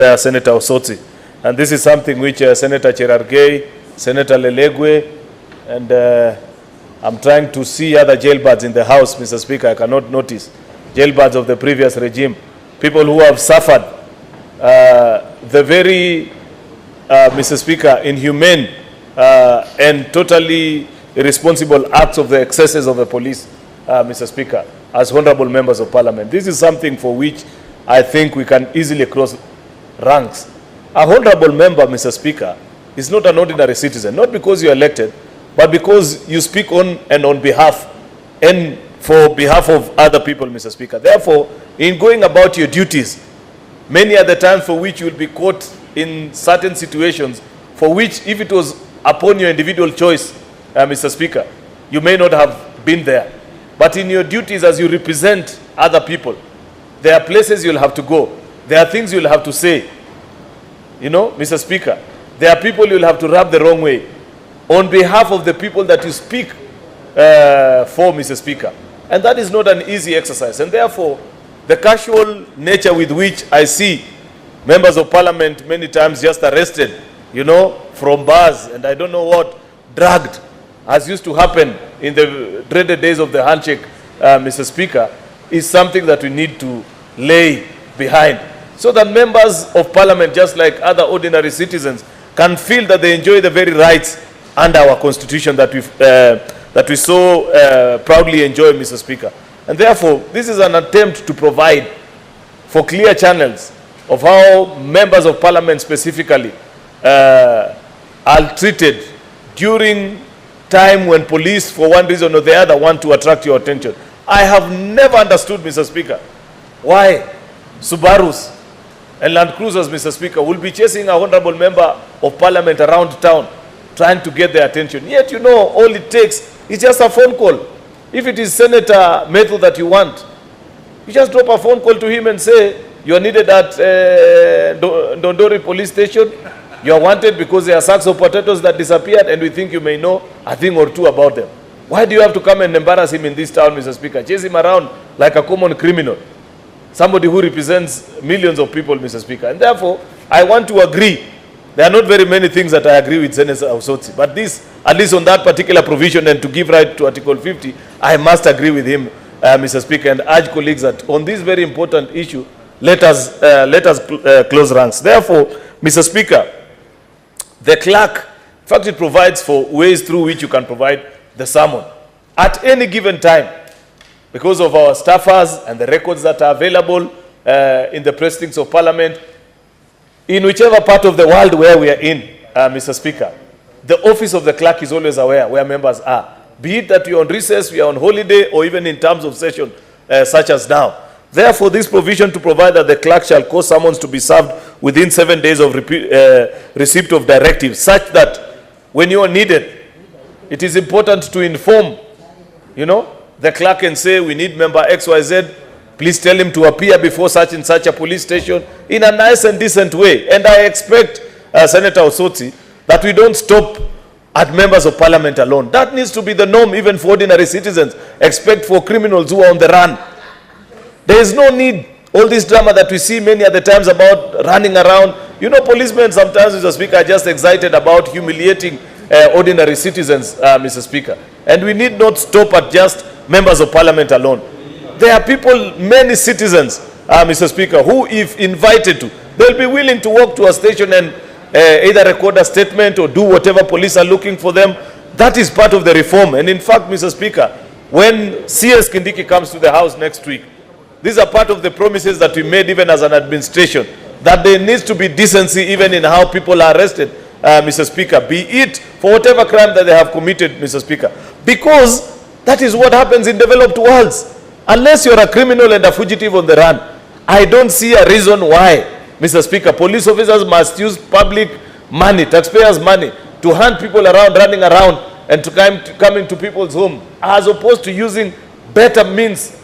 Senator Osotsi. And this is something which Senator Cheruiyot, Senator Lelegwe, and I'm trying to see other jailbirds in the House, Mr. Speaker. I cannot notice jailbirds of the previous regime. People who have suffered the very, Mr. Speaker, inhumane and totally irresponsible acts of the excesses of the police, Mr. Speaker, as honorable members of parliament. This is something for which I think we can easily cross ranks. A honorable member, Mr. Speaker, is not an ordinary citizen, not because you're elected, but because you speak on and on behalf and for behalf of other people, Mr. Speaker. Therefore, in going about your duties, many are the times for which you will be caught in certain situations for which, if it was upon your individual choice, Mr. Speaker, you may not have been there. But in your duties as you represent other people, there are places you'll have to go. There are things you'll have to say. You know, Mr. Speaker, there are people you'll have to rub the wrong way on behalf of the people that you speak for, Mr. Speaker. And that is not an easy exercise. And therefore, the casual nature with which I see members of parliament many times just arrested, you know, from bars and I don't know what, dragged, as used to happen in the dreaded days of the handshake, Mr. Speaker, is something that we need to lay behind, so that members of parliament, just like other ordinary citizens, can feel that they enjoy the very rights under our constitution that we so proudly enjoy, Mr. Speaker. And therefore, this is an attempt to provide for clear channels of how members of parliament specifically are treated during time when police, for one reason or the other, want to attract your attention. I have never understood, Mr. Speaker, why Subarus and Land Cruisers, Mr. Speaker, will be chasing a honorable member of parliament around town, trying to get their attention. Yet, you know, all it takes is just a phone call. If it is Senator Methu that you want, you just drop a phone call to him and say, you are needed at Dondori police station. You are wanted because there are sacks of potatoes that disappeared and we think you may know a thing or two about them. Why do you have to come and embarrass him in this town, Mr. Speaker? Chase him around like a common criminal. Somebody who represents millions of people, Mr. Speaker. And therefore, I want to agree. There are not very many things that I agree with Senator Osotsi. But this, at least on that particular provision and to give right to Article 50, I must agree with him, Mr. Speaker, and urge colleagues that on this very important issue, let us close ranks. Therefore, Mr. Speaker, the clerk, in fact, it provides for ways through which you can provide the sermon at any given time, because of our staffers and the records that are available in the precincts of parliament, in whichever part of the world where we are in, Mr. Speaker. The office of the clerk is always aware where members are, be it that we are on recess, we are on holiday, or even in terms of session such as now. Therefore, this provision to provide that the clerk shall cause summons to be served within 7 days of receipt of directive, such that when you are needed, it is important to inform, you know, the clerk and say, we need member XYZ, please tell him to appear before such and such a police station in a nice and decent way. And I expect, Senator Osotsi, that we don't stop at members of parliament alone. That needs to be the norm even for ordinary citizens, except for criminals who are on the run. There is no need, all this drama that we see many other times about running around. You know, policemen sometimes, Mr. Speaker, are just excited about humiliating ordinary citizens, Mr. Speaker. And we need not stop at just members of parliament alone. There are people, many citizens, Mr. Speaker, who if invited to, they'll be willing to walk to a station and either record a statement or do whatever police are looking for them. That is part of the reform. And in fact, Mr. Speaker, when CS Kindiki comes to the House next week, these are part of the promises that we made even as an administration, that there needs to be decency even in how people are arrested, Mr. Speaker, be it for whatever crime that they have committed, Mr. Speaker. Because that is what happens in developed worlds. Unless you're a criminal and a fugitive on the run, I don't see a reason why, Mr. Speaker, police officers must use public money, taxpayers' money, to hunt people around, running around, and to come into people's home, as opposed to using better means